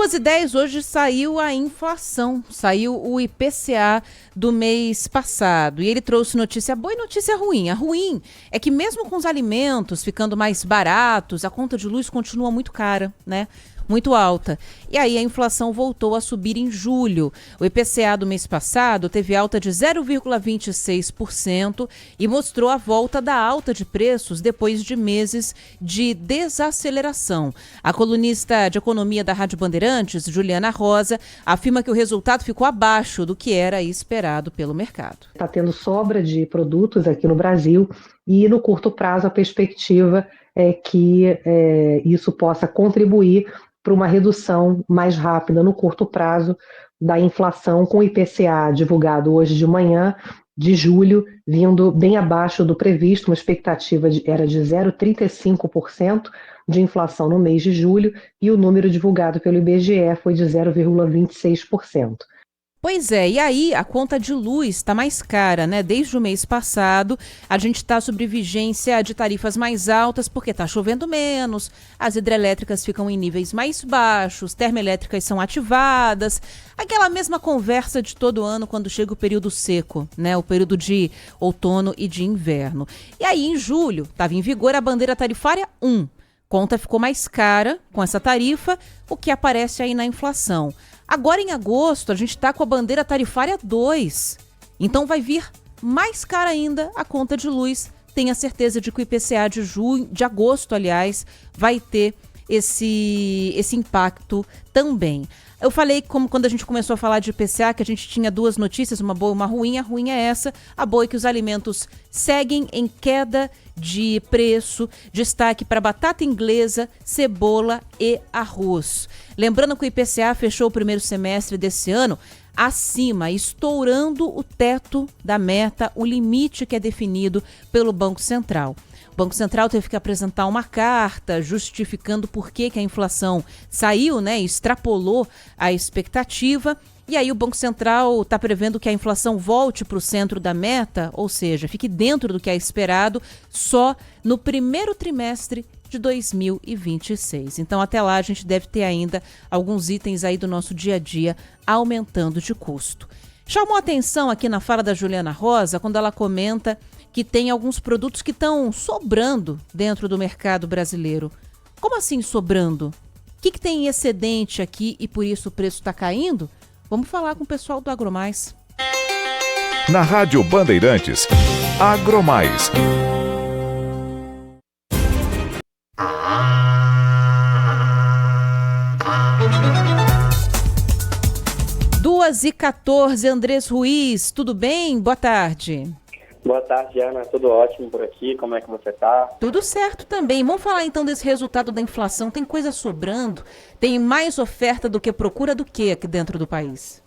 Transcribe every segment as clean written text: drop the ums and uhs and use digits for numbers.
2h10, hoje saiu a inflação, saiu o IPCA do mês passado. E ele trouxe notícia boa e notícia ruim. A ruim é que mesmo com os alimentos ficando mais baratos, a conta de luz continua muito cara, né? Muito alta. E aí a inflação voltou a subir em julho. O IPCA do mês passado teve alta de 0,26% e mostrou a volta da alta de preços depois de meses de desaceleração. A colunista de economia da Rádio Bandeirantes, Juliana Rosa, afirma que o resultado ficou abaixo do que era esperado pelo mercado. Está tendo sobra de produtos aqui no Brasil e no curto prazo a perspectiva é que isso possa contribuir para uma redução mais rápida no curto prazo da inflação, com o IPCA divulgado hoje de manhã, de julho, vindo bem abaixo do previsto. Uma expectativa era de 0,35% de inflação no mês de julho e o número divulgado pelo IBGE foi de 0,26%. Pois é, e aí a conta de luz está mais cara, né? Desde o mês passado, a gente está sob vigência de tarifas mais altas porque está chovendo menos, as hidrelétricas ficam em níveis mais baixos, termoelétricas são ativadas, aquela mesma conversa de todo ano quando chega o período seco, né? O período de outono e de inverno. E aí, em julho, estava em vigor a bandeira tarifária 1. Conta ficou mais cara com essa tarifa, o que aparece aí na inflação. Agora, em agosto, a gente está com a bandeira tarifária 2. Então, vai vir mais cara ainda a conta de luz. Tenha certeza de que o IPCA de agosto, aliás, vai ter esse impacto também. Eu falei, como quando a gente começou a falar de IPCA, que a gente tinha duas notícias, uma boa e uma ruim. A ruim é essa. A boa é que os alimentos seguem em queda de preço. Destaque para batata inglesa, cebola e arroz. Lembrando que o IPCA fechou o primeiro semestre desse ano acima, estourando o teto da meta, o limite que é definido pelo Banco Central. O Banco Central teve que apresentar uma carta justificando por que a inflação saiu, né, extrapolou a expectativa. E aí o Banco Central está prevendo que a inflação volte para o centro da meta, ou seja, fique dentro do que é esperado só no primeiro trimestre de 2026. Então, até lá, a gente deve ter ainda alguns itens aí do nosso dia a dia aumentando de custo. Chamou a atenção aqui na fala da Juliana Rosa, quando ela comenta que tem alguns produtos que estão sobrando dentro do mercado brasileiro. Como assim sobrando? O que tem em excedente aqui e por isso o preço está caindo? Vamos falar com o pessoal do Agromais. Na Rádio Bandeirantes, Agromais. 2h14, Andrés Ruiz, tudo bem? Boa tarde. Boa tarde, Ana. Tudo ótimo por aqui. Como é que você tá? Tudo certo também. Vamos falar então desse resultado da inflação. Tem coisa sobrando? Tem mais oferta do que procura do que aqui dentro do país?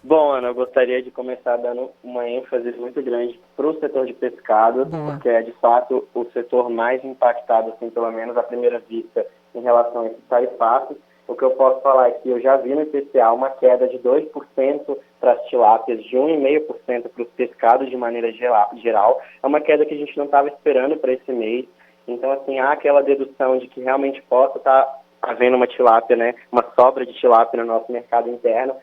Bom, Ana, eu gostaria de começar dando uma ênfase muito grande para o setor de pescado, porque é de fato o setor mais impactado, assim, pelo menos à primeira vista, em relação a esses tarifaços. O que eu posso falar é que eu já vi no IPCA uma queda de 2% para as tilápias, de 1,5% para os pescados de maneira geral. É uma queda que a gente não estava esperando para esse mês. Então, assim, há aquela dedução de que realmente possa estar havendo uma tilápia, né, uma sobra de tilápia no nosso mercado interno.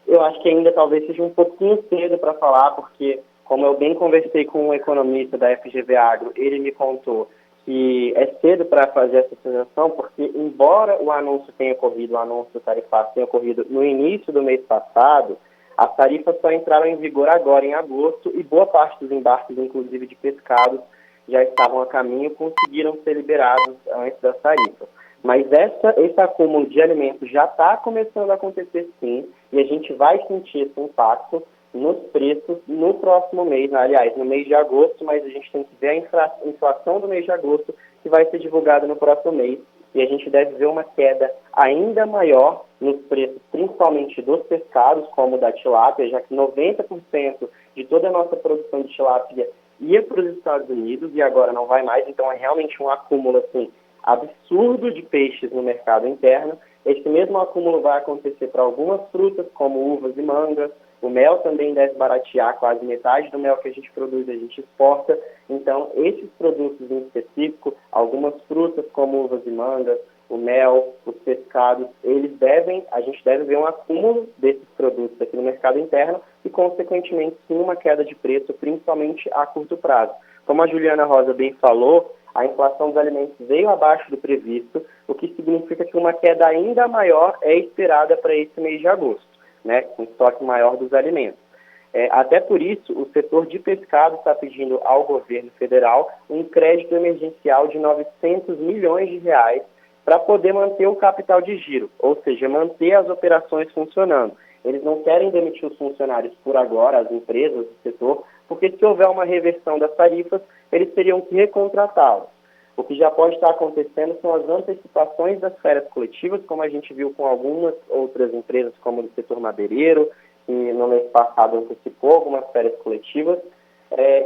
Eu acho que ainda talvez seja um pouquinho cedo para falar, porque, como eu bem conversei com um economista da FGV Agro, ele me contou que é cedo para fazer essa sensação, porque embora o anúncio tarifário tenha ocorrido no início do mês passado, as tarifas só entraram em vigor agora em agosto e boa parte dos embarques, inclusive de pescados, já estavam a caminho e conseguiram ser liberados antes das tarifas. Mas esse acúmulo de alimentos já está começando a acontecer sim, e a gente vai sentir esse impacto nos preços no próximo mês, aliás, no mês de agosto, mas a gente tem que ver a inflação do mês de agosto, que vai ser divulgada no próximo mês, e a gente deve ver uma queda ainda maior nos preços, principalmente dos pescados, como o da tilápia, já que 90% de toda a nossa produção de tilápia ia para os Estados Unidos e agora não vai mais, então é realmente um acúmulo assim, absurdo de peixes no mercado interno. Esse mesmo acúmulo vai acontecer para algumas frutas, como uvas e mangas. O mel também deve baratear, quase metade do mel que a gente produz a gente exporta. Então, esses produtos em específico, algumas frutas como uvas e mangas, o mel, os pescados, a gente deve ver um acúmulo desses produtos aqui no mercado interno e, consequentemente, sim, uma queda de preço, principalmente a curto prazo. Como a Juliana Rosa bem falou, a inflação dos alimentos veio abaixo do previsto, o que significa que uma queda ainda maior é esperada para esse mês de agosto, né, com estoque maior dos alimentos. Até por isso, o setor de pescado está pedindo ao governo federal um crédito emergencial de 900 milhões de reais para poder manter o capital de giro, ou seja, manter as operações funcionando. Eles não querem demitir os funcionários por agora, as empresas do setor, porque se houver uma reversão das tarifas, eles teriam que recontratá-los. O que já pode estar acontecendo são as antecipações das férias coletivas, como a gente viu com algumas outras empresas, como do setor madeireiro, que no mês passado antecipou algumas férias coletivas.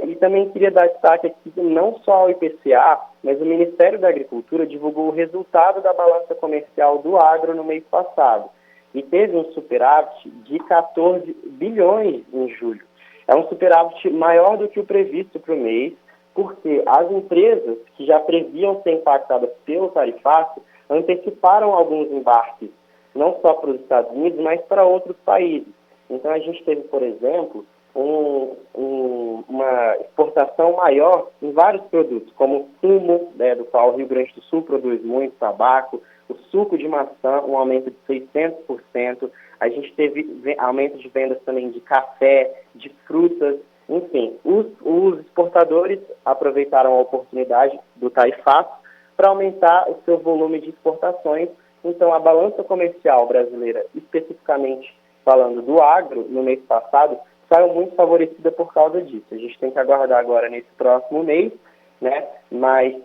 E também queria dar destaque aqui que não só ao IPCA, mas o Ministério da Agricultura divulgou o resultado da balança comercial do agro no mês passado e teve um superávit de 14 bilhões em julho. É um superávit maior do que o previsto para o mês, porque as empresas que já previam ser impactadas pelo tarifaço anteciparam alguns embarques, não só para os Estados Unidos, mas para outros países. Então a gente teve, por exemplo, uma exportação maior em vários produtos, como o sumo, do qual o Rio Grande do Sul produz muito, tabaco, o suco de maçã, um aumento de 600%, a gente teve aumento de vendas também de café, de frutas, enfim, os exportadores aproveitaram a oportunidade do tarifaço para aumentar o seu volume de exportações. Então a balança comercial brasileira, especificamente falando do agro, no mês passado, saiu muito favorecida por causa disso. A gente tem que aguardar agora nesse próximo mês, né? Mas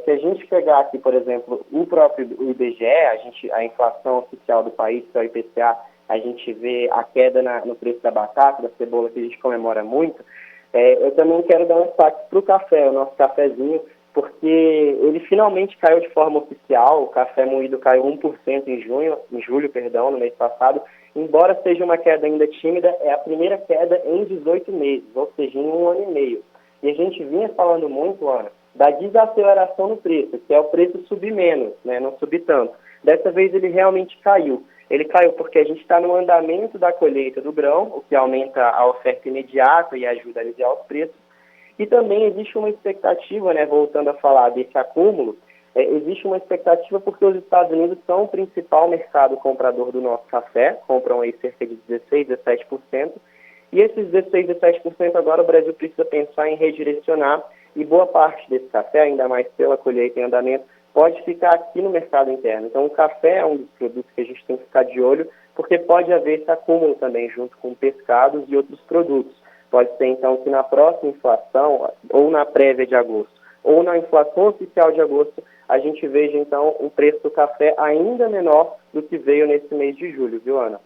se a gente pegar aqui, por exemplo, o próprio IBGE, a inflação oficial do país, que é o IPCA, a gente vê a queda no preço da batata, da cebola, que a gente comemora muito. Eu também quero dar um destaque para o café, o nosso cafezinho, porque ele finalmente caiu de forma oficial. O café moído caiu 1% em julho, no mês passado. Embora seja uma queda ainda tímida, é a primeira queda em 18 meses, ou seja, em 1 ano e meio. E a gente vinha falando muito, Ana, da desaceleração no preço, que é o preço subir menos, né, não subir tanto. Dessa vez ele realmente caiu. Ele caiu porque a gente está no andamento da colheita do grão, o que aumenta a oferta imediata e ajuda a aliviar os preços. E também existe uma expectativa, né, voltando a falar desse acúmulo, existe uma expectativa porque os Estados Unidos são o principal mercado comprador do nosso café, compram aí cerca de 16%, 17%, e esses 16%, 17% agora o Brasil precisa pensar em redirecionar, e boa parte desse café, ainda mais pela colheita em andamento, pode ficar aqui no mercado interno. Então o café é um dos produtos que a gente tem que ficar de olho, porque pode haver esse acúmulo também junto com pescados e outros produtos. Pode ser então que na próxima inflação, ou na prévia de agosto, ou na inflação oficial de agosto, a gente veja então um preço do café ainda menor do que veio nesse mês de julho, viu, Ana?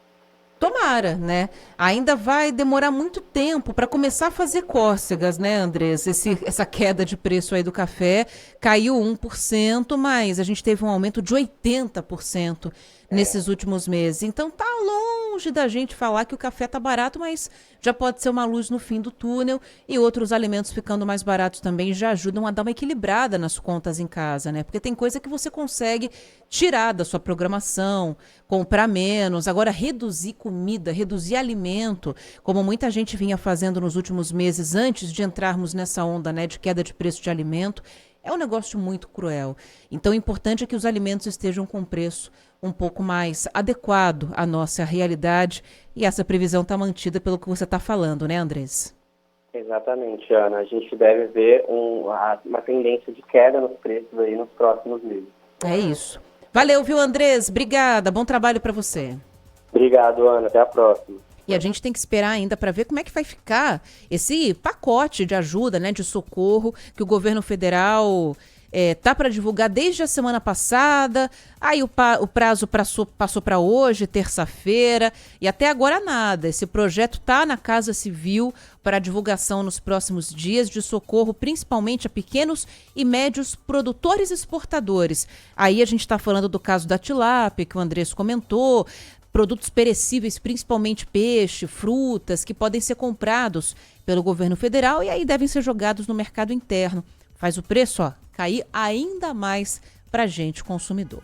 Tomara, né? Ainda vai demorar muito tempo para começar a fazer cócegas, né, Andrés? Essa queda de preço aí do café caiu 1%, mas a gente teve um aumento de 80% nesses últimos meses. Então tá longe da gente falar que o café tá barato, mas já pode ser uma luz no fim do túnel, e outros alimentos ficando mais baratos também já ajudam a dar uma equilibrada nas contas em casa, né? Porque tem coisa que você consegue tirar da sua programação, comprar menos. Agora, reduzir comida, reduzir alimento, como muita gente vinha fazendo nos últimos meses antes de entrarmos nessa onda, né, de queda de preço de alimento, é um negócio muito cruel. Então, o importante é que os alimentos estejam com preço um pouco mais adequado à nossa realidade, e essa previsão está mantida pelo que você está falando, né, Andrés? Exatamente, Ana. A gente deve ver uma tendência de queda nos preços aí nos próximos meses. É isso. Valeu, viu, Andrés? Obrigada. Bom trabalho para você. Obrigado, Ana. Até a próxima. E a gente tem que esperar ainda para ver como é que vai ficar esse pacote de ajuda, né, de socorro que o governo federal tá para divulgar desde a semana passada. Aí o prazo passou para hoje, terça-feira, e até agora nada. Esse projeto está na Casa Civil para divulgação nos próximos dias, de socorro principalmente a pequenos e médios produtores e exportadores. Aí a gente está falando do caso da tilápia, que o Andrés comentou, produtos perecíveis, principalmente peixe, frutas, que podem ser comprados pelo governo federal e aí devem ser jogados no mercado interno. Faz o preço, cair ainda mais para a gente, consumidor.